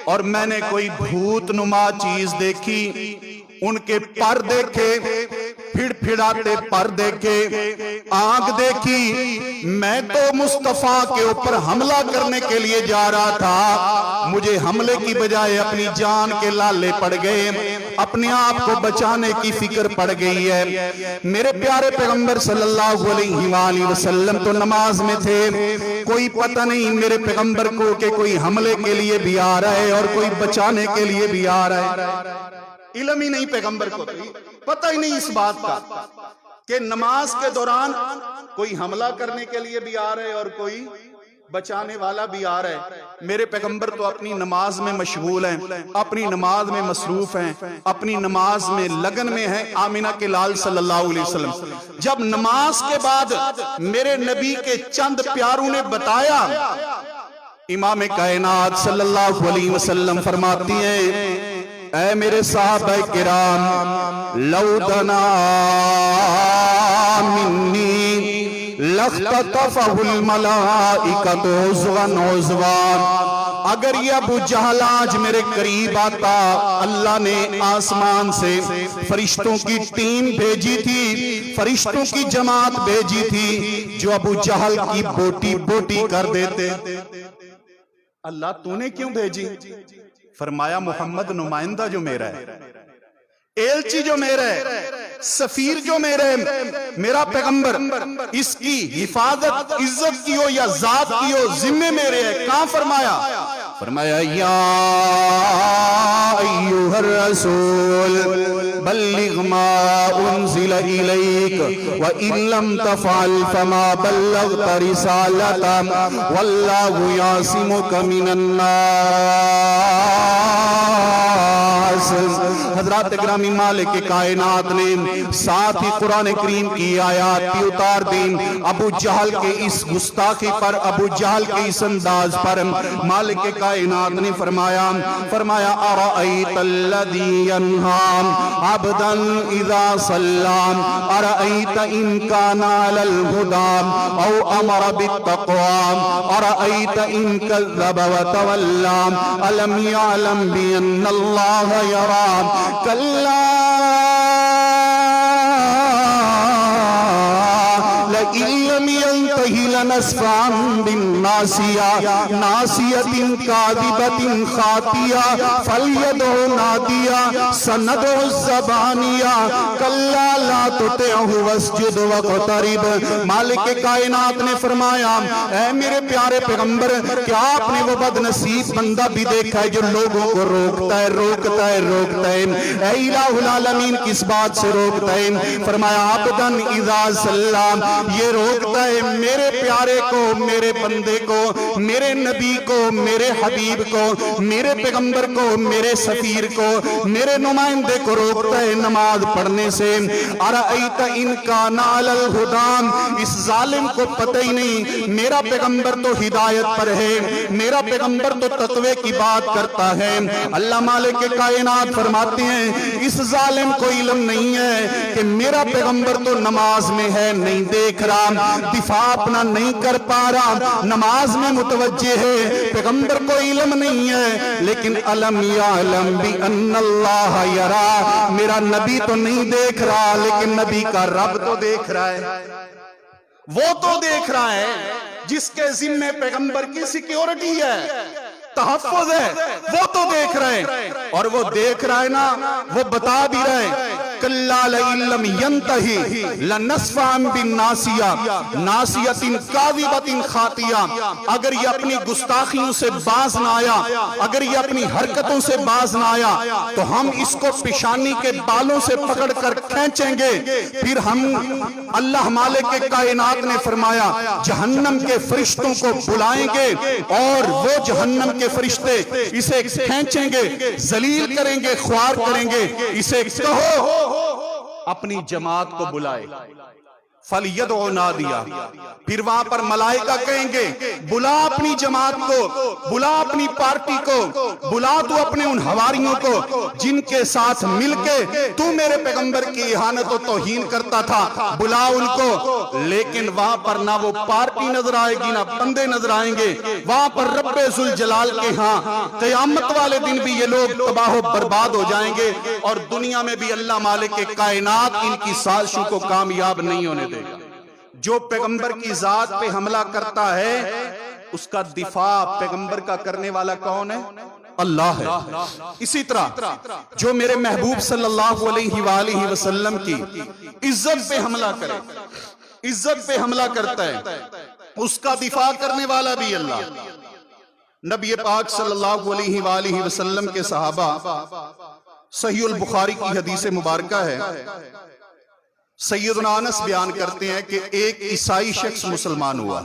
اور میں نے کوئی بھوت نما چیز دیکھی، ان کے پر دیکھے، پھڑ پھڑاتے پر دیکھے، آگ دیکھی۔ میں تو مصطفیٰ کے اوپر حملہ کرنے کے لیے جا رہا تھا، مجھے حملے کی بجائے اپنی جان کے لالے پڑ گئے، اپنے آپ کو بچانے کی فکر پڑ گئی ہے۔ میرے پیارے پیغمبر صلی اللہ علیہ وآلہ وسلم تو نماز میں تھے، کوئی پتہ نہیں میرے پیغمبر کو کہ کوئی حملے کے لیے بھی آ رہا ہے اور کوئی بچانے کے لیے بھی آ رہا ہے۔ علم ہی نہیں پیغمبر کو، پتہ ہی نہیں اس بات کا کہ نماز کے دوران کوئی حملہ کرنے کے لیے بھی آ رہے اور کوئی بچانے والا بھی آ رہا ہے. میرے پیغمبر تو اپنی نماز میں مشغول ہیں, اپنی نماز میں مصروف ہیں, اپنی نماز میں لگن میں ہیں. آمینہ کے لال صلی اللہ علیہ وسلم جب نماز کے بعد میرے نبی کے چند پیاروں نے بتایا, امام کائنات صلی اللہ علیہ وسلم فرماتی ہیں اے میرے صحابہ کرام لو دنا منی لَاخْتَطَفَهُ الْمَلَائِكَةُ عُضْوًا عُضْوًا. اگر یہ ابو جہل آج میرے قریب آتا, اللہ نے آسمان سے فرشتوں کی ٹیم بھیجی تھی, فرشتوں کی جماعت بھیجی تھی جو ابو جہل کی بوٹی بوٹی کر دیتے. اللہ تو نے کیوں بھیجی؟ فرمایا محمد نمائندہ جو میرا ہے, ایلچی جو میرا ہے, سفیر جو میرا ہے, میرا پیغمبر, اس کی حفاظت عزت کی ہو یا ذات کی ہو ذمہ میرے ہے. کہاں فرمایا؟ فرمایا یا ایوہ الرسول بلغ ما انزل الیک وَإِن لَمْ تَفْعَلْ فَمَا بَلَّغْتَ رِسَالَتَهُ وَاللَّهُ يَعْصِمُكَ مِنَ النَّاسِ. حضرات گرامی مالک کائنات نے ساتھ ہی قرآن کریم کی آیات بھی اتار دیں. ابو جہل کے اس گستاخی پر, ابو جہل کے اس انداز پر مالک کائنات نے فرمایا ارأیت الذی ینہا عبدا اذا صلی ارأیت ان کان علی الہدی او امر بالتقوی ارأیت ان کذب وتولی الم یعلم بان اللہ یرا کلا لئن لم ينتهِ لنسفعا بالناصية ناصية كاذبة خاطئة فليدع ناديا سندع الزبانية كلا لا تطعه واسجد واقترب. مالک کائنات نے فرمایا اے میرے پیارے پیغمبر, کیا آپ نے وہ بد نصیب بندہ بھی دیکھا ہے جو لوگوں کو روکتا ہے روکتا ہے روکتا ہے؟ اے الہ العالمین کس بات سے روکتا ہے؟ فرمایا عبدا اذا صلی, یہ روکتا ہے میرے پیارے کو, میرے بندے کو, میرے نبی کو, میرے حبیب کو, میرے پیغمبر کو, میرے سفیر کو, میرے نمائندے کو روکتا ہے نماز پڑھنے سے. ارأیت ان کان علی الہدی, اس ظالم کو پتہ ہی نہیں میرا پیغمبر تو ہدایت پر ہے, میرا پیغمبر تو تقوی کی بات کرتا ہے. اللہ مالک کائنات فرماتے ہیں اس ظالم کو علم نہیں ہے کہ میرا پیغمبر تو نماز میں ہے, نہیں دیکھ رہا, دفاع اپنا نہیں کر پا رہا, نماز میں متوجہ ہے, پیغمبر کو علم نہیں ہے. لیکن الم یعلم بان اللہ یرا, میرا نبی تو نہیں دیکھ رہا لیکن نبی کا رب تو دیکھ رہا ہے. وہ تو دیکھ رہا ہے جس کے ذمے پیغمبر کی سیکیورٹی ہے, تحفظ ہے, وہ تو دیکھ رہے ہیں. اور وہ دیکھ رہا ہے نا, وہ بتا بھی رہے ہیں کلا لئن لم ینتہی لنسفعا بالناصیہ ناصیۃ کاذبۃ خاطیہ. اگر یہ اپنی گستاخیوں سے باز نہ آیا, اگر یہ اپنی حرکتوں سے باز نہ آیا تو ہم اس کو پیشانی کے بالوں سے پکڑ کر کھینچیں گے. پھر ہم, اللہ مالک کائنات نے فرمایا جہنم کے فرشتوں کو بلائیں گے اور وہ جہنم کے فرشتے اسے کھینچیں گے, ذلیل کریں گے, خوار کریں گے. اسے کہو اپنی جماعت کو بلائے. فَلْيَدْعُ نَادِيًا, پھر وہاں پر ملائکہ کہیں گے بلا اپنی جماعت کو, بلا اپنی پارٹی کو, بلا تو اپنے ان حواریوں کو جن کے ساتھ مل کے تو میرے پیغمبر کی اہانت و توہین کرتا تھا, بلا ان کو. لیکن وہاں پر نہ وہ پارٹی نظر آئے گی نہ بندے نظر آئیں گے. وہاں پر رب ذوالجلال کے ہاں قیامت والے دن بھی یہ لوگ تباہ و برباد ہو جائیں گے, اور دنیا میں بھی اللہ مالک کائنات ان کی سازشوں کو کامیاب نہیں ہونے دے گا. جو پیغمبر کی ذات پہ حملہ کرتا ہے اس کا دفاع پیغمبر کا کرنے والا کون ہے؟ اللہ ہے. اسی طرح جو میرے محبوب صلی اللہ علیہ وآلہ وسلم کی عزت پہ حملہ کرے, عزت پہ حملہ کرتا ہے, اس کا دفاع کرنے والا بھی اللہ. نبی پاک صلی اللہ علیہ وآلہ وسلم کے صحابہ, صحیح البخاری کی حدیث مبارکہ ہے, سیدنا انس بیان کرتے ہیں کہ ایک عیسائی شخص مسلمان ہوا,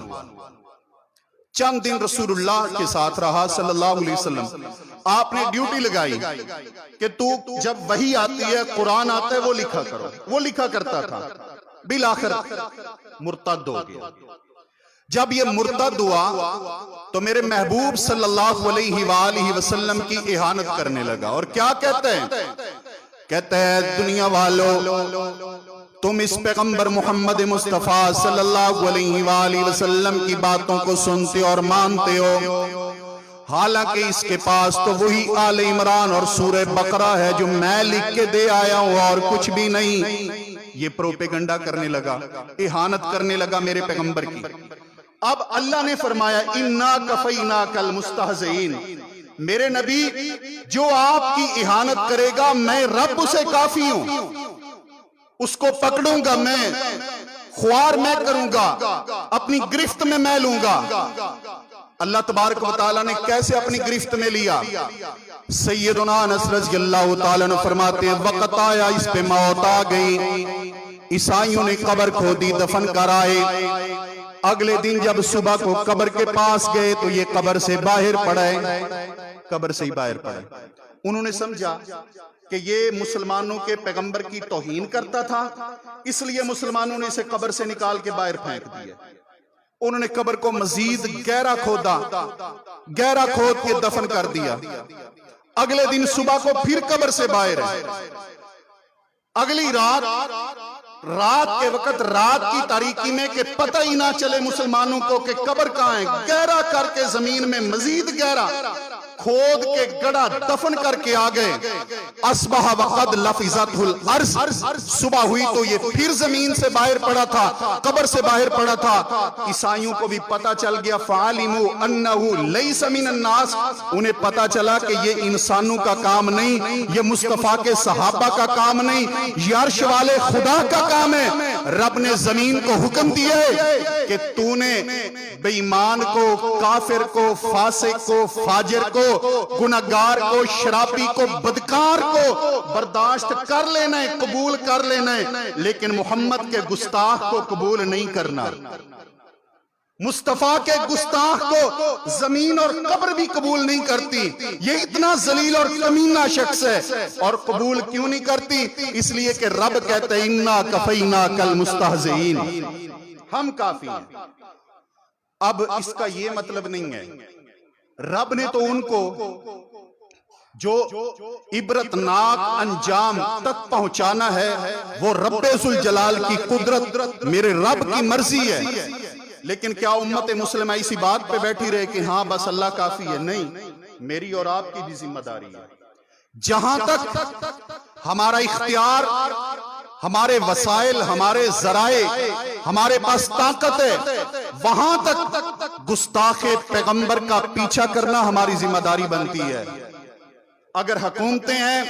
چند دن رسول اللہ کے ساتھ رہا صلی اللہ علیہ وسلم. آپ نے ڈیوٹی لگائی کہ تو جب وحی آتی ہے، قرآن آتا ہے، وہ لکھا کرو. وہ لکھا کرتا تھا. بالآخر مرتد ہو گیا. جب یہ مرتد ہوا تو میرے محبوب صلی اللہ علیہ وآلہ وسلم کی اہانت کرنے لگا. اور کیا کہتے ہیں؟ کہتے ہیں دنیا والو، تم اس پیغمبر محمد مصطفیٰ صلی اللہ علیہ وآلہ وسلم کی باتوں کو سنتے اور مانتے ہو، حالانکہ اس کے پاس تو وہی آل عمران اور سورہ بقرہ ہے جو میں لکھ کے دے آیا ہوں اور کچھ بھی نہیں. یہ پروپیگنڈا کرنے لگا، اہانت کرنے لگا میرے پیغمبر کی. اب اللہ نے فرمایا اِنَّا كَفَيْنَاكَ الْمُسْتَهْزِئِينَ، میرے نبی جو آپ کی اہانت کرے گا میں رب اسے کافی ہوں، اس کو پکڑوں گا میں، خوار میں کروں گا، اپنی گرفت میں لوں گا. اللہ تبارک و تعالیٰ نے کیسے اپنی گرفت میں لیا؟ سیدنا انس رضی اللہ تعالیٰ نے فرماتے ہیں وقت آیا اس پہ موت آ گئی، عیسائیوں نے قبر کھودی، دفن کرائے. اگلے دن جب صبح کو قبر کے پاس گئے تو یہ قبر سے باہر پڑے، قبر سے ہی باہر پڑے. انہوں نے سمجھا کہ یہ مسلمانوں کے پیغمبر کی توہین کرتا تھا، اس لیے مسلمانوں نے اسے قبر سے نکال کے باہر پھینک دیا. انہوں نے قبر کو مزید گہرا کھودا، گہرا کھود کے دفن کر دیا. اگلے دن صبح کو پھر قبر سے باہر ہے. اگلی رات کے وقت، رات کی تاریکی میں کہ پتہ ہی نہ چلے مسلمانوں کو کہ قبر کہاں ہے، گہرا کر کے زمین میں مزید گہرا کھود کے گڑا دفن کر کے آگئے. اصبح وقد لفظتہ الارض، صبح ہوئی تو یہ پھر زمین سے باہر پڑا تھا، قبر سے باہر پڑا تھا. عیسائیوں کو بھی پتا چل گیا فعلموا انہ لیس من الناس، انہیں پتا چلا کہ یہ انسانوں کا کام نہیں، یہ مصطفیٰ کے صحابہ کا کام نہیں، یہ عرش والے خدا کا کام ہے. رب نے زمین کو حکم دیا ہے کہ تو نے بے ایمان کو، کافر کو، فاسق کو، فاجر کو، گناہگار کو، شرابی کو، بدکار کو برداشت کر لینا ہے، قبول کر لینا ہے، لیکن محمد کے گستاخ کو قبول نہیں کرنا. مصطفیٰ کے گستاخ کو زمین اور قبر بھی قبول نہیں کرتی. یہ اتنا ذلیل اور کمینہ شخص ہے. اور قبول کیوں نہیں کرتی؟ اس لیے کہ رب کہتے ہیں اِنَّا كَفَيْنَاكَ الْمُسْتَهْزِئِينَ، ہم کافی ہیں. اب اس کا یہ مطلب نہیں ہے رب نے تو ان کو جو عبرتناک انجام تک پہنچانا ہے وہ رب ذوالجلال کی قدرت، میرے رب کی مرضی ہے. لیکن کیا امت مسلمہ اسی بات پہ بیٹھی رہے کہ ہاں بس اللہ کافی ہے؟ نہیں، میری اور آپ کی بھی ذمہ داری ہے. جہاں تک ہمارا اختیار، ہمارے وسائل، ہمارے ذرائع، ہمارے پاس طاقت ہے، وہاں تک گستاخ پیغمبر کا پیچھا کرنا ہماری ذمہ داری بنتی ہے. اگر حکومتیں ہیں،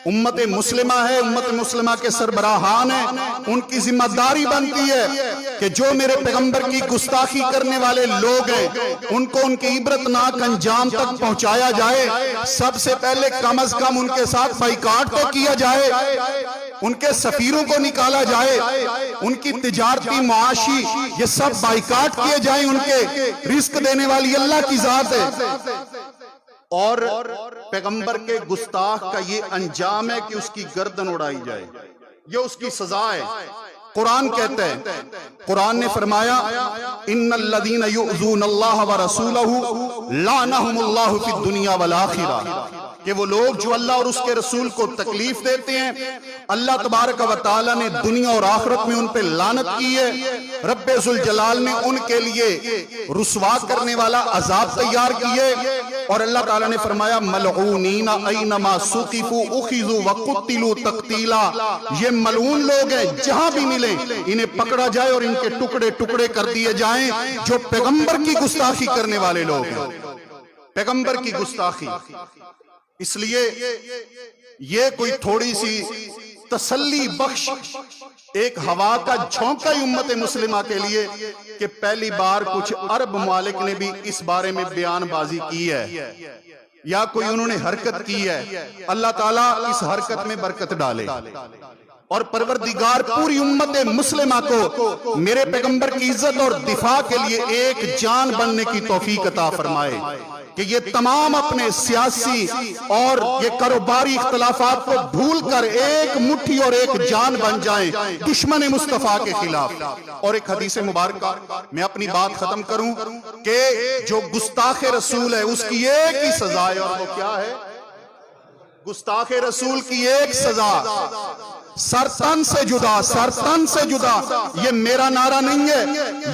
امت مسلمہ ہے، امت مسلمہ کے سربراہان ہیں، ان کی ذمہ داری بنتی ہے کہ جو میرے پیغمبر کی گستاخی کرنے والے لوگ ہیں ان کو ان کی عبرتناک انجام تک پہنچایا جائے. سب سے پہلے کم از کم ان کے ساتھ بائیکاٹ تو کیا جائے، ان کے سفیروں کو نکالا جائے، ان کی تجارتی معاشی یہ سب بائیکاٹ کیے جائیں. ان کے رزق دینے والی اللہ کی ذات ہے. اور پیغمبر کے گستاخ کا یہ انجام ہے کہ اس کی گردن اڑائی جائے، یہ اس کی سزا ہے. قرآن کہتا ہے، قرآن نے فرمایا ان الذین یؤذون اللہ ورسولہ لعنہم اللہ فی الدنیا والآخرہ، کہ وہ لوگ جو اللہ اور اس کے رسول کو تکلیف دیتے ہیں اللہ تبارک و تعالیٰ نے دنیا اور آخرت میں ان پہ لعنت کی ہے. رب ذوالجلال نے ان کے لیے رسوا کرنے والا عذاب تیار کیے. اور اللہ تعالیٰ نے فرمایا ملعونین اینما ثقفوا اخذوا وقتلوا تقتیلا، یہ ملعون لوگ ہیں، جہاں بھی ملیں انہیں پکڑا جائے اور ان کے ٹکڑے ٹکڑے کر دیے جائیں جو پیغمبر کی گستاخی کرنے والے لوگ ہیں. پیغمبر کی گستاخی. اس لیے یہ کوئی تھوڑی سی تسلی بخش ایک ہوا کا جھونکا ہی امت مسلمہ کے لیے کہ پہلی بار کچھ عرب ممالک نے بھی اس بارے میں بیان بازی کی ہے یا کوئی انہوں نے حرکت کی ہے. اللہ تعالیٰ اس حرکت میں برکت ڈالے. اور پروردگار پوری امت مسلمہ کو میرے پیغمبر کی عزت اور دفاع کے لیے ایک جان بننے کی توفیق عطا فرمائے کہ یہ تمام اپنے سیاسی اور یہ کاروباری اختلافات کو بھول کر ایک مٹھی اور ایک جان بن جائیں دشمن مصطفیٰ کے خلاف۔ اور ایک حدیث مبارکہ میں اپنی بات ختم کروں کہ جو گستاخ رسول ہے اس کی ایک ہی سزا ہے، اور وہ کیا ہے؟ گستاخ رسول کی ایک سزا، سر تن سے جدا، سر تن سے جدا۔ یہ میرا نعرہ نہیں ہے،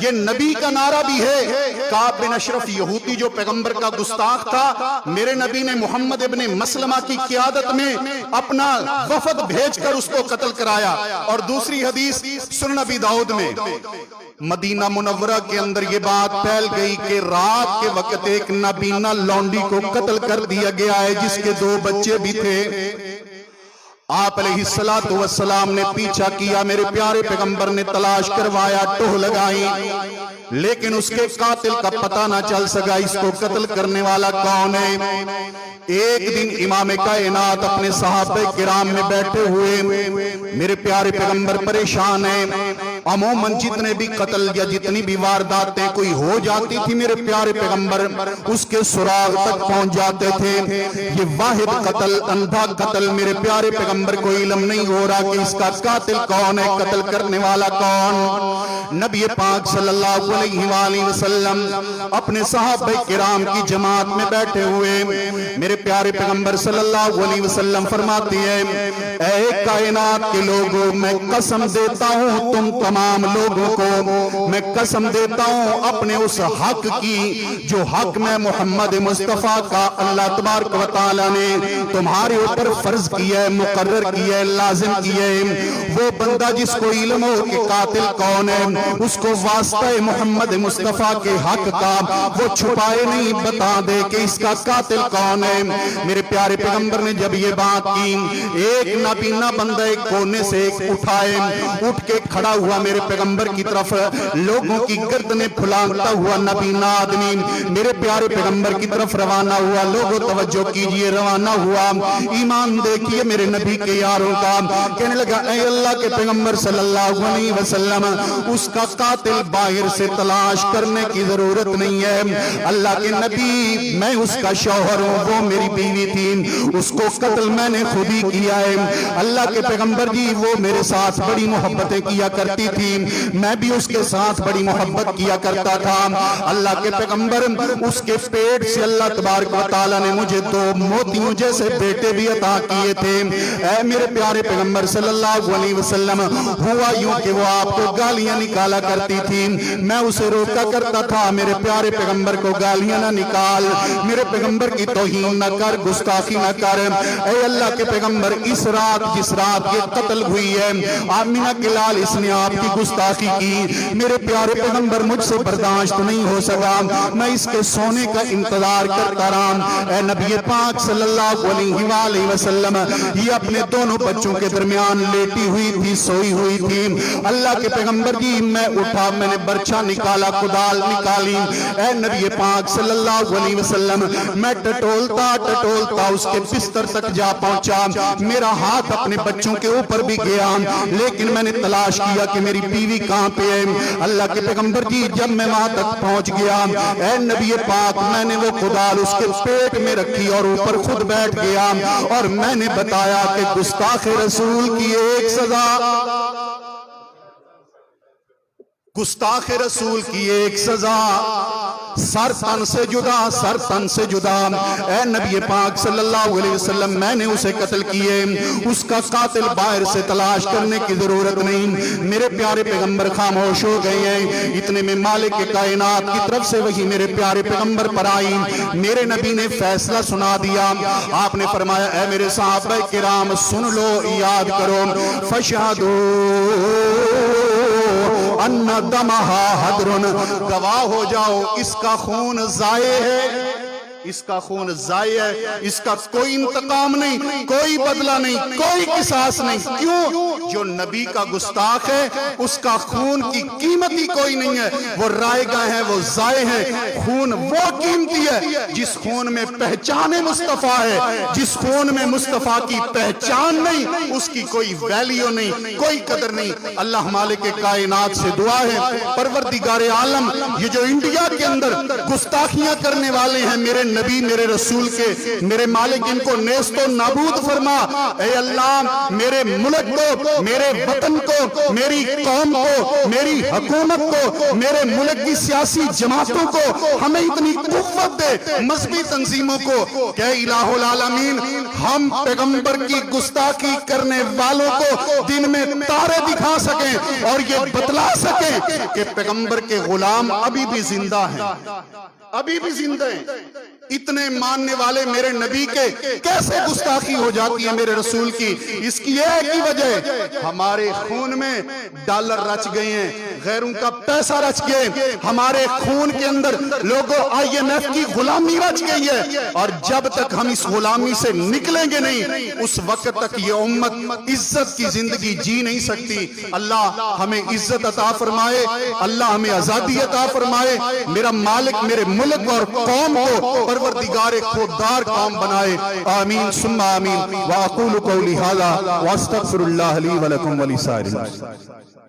یہ نبی کا نعرہ بھی ہے۔ کعب بن اشرف یہودی جو پیغمبر کا گستاخ تھا، میرے نبی نے محمد ابن مسلمہ کی قیادت میں اپنا وفد بھیج کر اس کو قتل کرایا۔ اور دوسری حدیث سنن ابی داؤد میں مدینہ منورہ کے اندر یہ بات پھیل گئی کہ رات کے وقت ایک نابینا لونڈی کو قتل کر دیا گیا ہے جس کے 2 بچے بھی تھے۔ آپ علیہ السلام نے پیچھا کیا، میرے پیارے پیغمبر نے تلاش کروایا، ٹوہ لگائی، لیکن اس کے قاتل کا پتہ نہ چل سکا اس کو قتل کرنے والا کون ہے۔ ایک دن امام کائنات اپنے صحابہ کرام میں بیٹھے ہوئے، میرے پیارے پیغمبر پریشان ہیں۔ عموماً جتنے بھی قتل یا جتنی بھی وارداتیں کوئی ہو جاتی تھی، میرے پیارے پیغمبر اس کے سراغ تک پہنچ جاتے تھے۔ یہ واحد قتل، اندھا قتل، میرے پیارے پیغمبر کو علم نہیں ہو رہا کہ اس کا قاتل کون ہے، قتل کرنے والا کون۔ نبی پاک صلی اللہ علیہ وآلہ وسلم اپنے صحابہ کرام کی جماعت میں بیٹھے ہوئے، میرے پیارے پیغمبر صلی اللہ علیہ وسلم فرماتے ہیں، اے کائنات کے لوگوں، میں قسم دیتا ہوں تم تمام لوگوں کو، میں قسم دیتا ہوں اپنے اس حق کی جو حق میں محمد مصطفیٰ کا اللہ تبارک و تعالیٰ نے تمہارے اوپر فرض کیا ہے، مقرر کیا ہے، لازم کیا ہے۔ وہ بندہ جس کو علم ہو کہ قاتل کون ہے، اس کو واسطہ محمد مصطفیٰ کے حق کا وہ چھپائے نہیں، بتا دے کہ اس کا قاتل کون ہے۔ میرے پیارے پیغمبر نے جب یہ بات کی، ایک نابینا بندہ ایک کونے سے ایک اٹھائے، اٹھ کے کھڑا ہوا میرے پیغمبر کی طرف، لوگوں کی گردنیں پھلانگتا ہوا نابینا آدمی میرے پیارے پیغمبر کی طرف روانہ ہوا۔ لوگوں توجہ کیجئے، روانہ ہوا، ایمان دیکھیے میرے نبی کے یاروں کا۔ کہنے لگا، اے اللہ کے پیغمبر صلی اللہ علیہ وسلم، اس کا قاتل باہر سے تلاش کرنے کی ضرورت نہیں ہے، اللہ کے نبی میں اس کا شوہر ہوں، وہ میری بیوی تھی، اس کو قتل میں نے خود ہی کیا ہے۔ اللہ کے پیغمبر جی، وہ میرے ساتھ بڑی محبتیں کیا کرتی تھی، میں بھی اس کے ساتھ بڑی محبت کیا کرتا تھا۔ اللہ کے پیغمبر، اس کے پیٹ سے اللہ تبارک و تعالیٰ نے مجھے 2 موتیوں جیسے بیٹے بھی عطا کیے تھے۔ اے میرے پیارے پیغمبر صلی اللہ علیہ وسلم، ہوا یوں کہ وہ آپ کو گالیاں نکالا کرتی تھی، میں اسے روکا کرتا تھا، میرے پیارے پیغمبر کو گالیاں نہ نکال، میرے پیغمبر کی توہین نہ کر، گستاخی نہ کر۔ اے اللہ کے پیغمبر، اس رات جس رات یہ قتل ہوئی ہے، آمینہ کے لال اس نے آپ کی گستاخی کی، میرے پیارے پیغمبر مجھ سے برداشت نہیں ہو سکا، میں اس کے سونے کا انتظار کرتا رہا۔ اے نبی پاک صلی اللہ علیہ وآلہ وسلم، یہ اپنے دونوں بچوں کے درمیان لیٹی ہوئی تھی، سوئی ہوئی تھی۔ اللہ کے پیغمبر جی، میں اٹھا، میں نے برچھا نکالا، کدال نکالی، اے نبی پاک صلی اللہ علیہ وسلم، میں ٹٹولتا ٹٹولتا اس کے بستر تک جا پہنچا، میرا ہاتھ اپنے بچوں کے اوپر بھی گیا، لیکن میں نے تلاش کیا کہ میری بیوی کہاں پہ ہے۔ اللہ کے پیغمبر جی، جب میں وہاں تک پہنچ گیا، اے نبی پاک، میں نے وہ کدال اس کے پیٹ میں رکھی اور اوپر خود بیٹھ گیا، اور میں نے بتایا کہ گستاخ رسول کی ایک سزا، گستاخ رسول کی ایک سزا، سر تن سے جدا، سر تن سے جدا۔ اے نبی پاک صلی اللہ علیہ وسلم، میں نے اسے قتل کیے، اس کا قاتل باہر سے تلاش کرنے کی ضرورت نہیں۔ میرے پیارے پیغمبر خاموش ہو گئے ہیں۔ اتنے میں مالک کائنات کی طرف سے وہی میرے پیارے پیغمبر پر آئی، میرے نبی نے فیصلہ سنا دیا۔ آپ نے فرمایا، اے میرے صحابہ کرام سن لو، یاد کرو، فَشْهَدُوا أَنَّ دَمَهَا حَدْرٌ، گواہ ہو جاؤ اس کا خون ضائع ہے، اس کا خون ضائع ہے، اس کا کوئی انتقام نہیں، کوئی بدلہ نہیں، کوئی قصاص نہیں۔ کیوں؟ جو نبی کا گستاخ ہے اس کا خون کی قیمت ہی کوئی نہیں ہے، وہ رائے گاہ ہیں، وہ ضائع ہیں۔ خون وہ قیمتی ہے جس خون میں پہچان مصطفیٰ ہے، جس خون میں مصطفیٰ کی پہچان نہیں اس کی کوئی ویلیو نہیں، کوئی قدر نہیں۔ اللہ مالک کائنات سے دعا ہے، پروردگار عالم یہ جو انڈیا کے اندر گستاخیاں کرنے والے ہیں میرے نبی میرے رسول کے، میرے مالک ان کو نیست و نابود فرما۔ اے اللہ میرے ملک کو، میرے وطن کو، میری قوم کو، میری حکومت کو، میرے ملک کی سیاسی جماعتوں کو ہمیں اتنی قوت دے، مذہبی تنظیموں کو کہ الہ العالمین ہم پیغمبر کی گستاخی کرنے والوں کو دن میں تارے دکھا سکیں اور یہ بتلا سکیں کہ پیغمبر کے غلام ابھی بھی زندہ ہیں، ابھی بھی زندہ ہیں۔ اتنے ماننے والے میرے نبی کے کیسے گستاخی ہو جاتی ہے میرے رسول کی؟ اس کی ایک ہی وجہ، ہمارے خون میں ڈالر رچ گئے ہیں، غیروں کا پیسہ رچ گئے، ہمارے خون کے اندر لوگوں IMF کی غلامی رچ گئی ہے، اور جب تک ہم اس غلامی سے نکلیں گے نہیں اس وقت تک یہ امت عزت کی زندگی جی نہیں سکتی۔ اللہ ہمیں عزت عطا فرمائے، اللہ ہمیں آزادی عطا فرمائے، میرا مالک میرے ملک اور قوم کو پروردگار خوددار قوم بنائے۔ آمین ثم آمین۔ وَأَقُولُ قَوْلِي هَذَا وَأَسْتَغْفِرُ اللَّهَ لِي وَلَكُمْ وَلِسَائِرِ الْمُسْلِمِينَ۔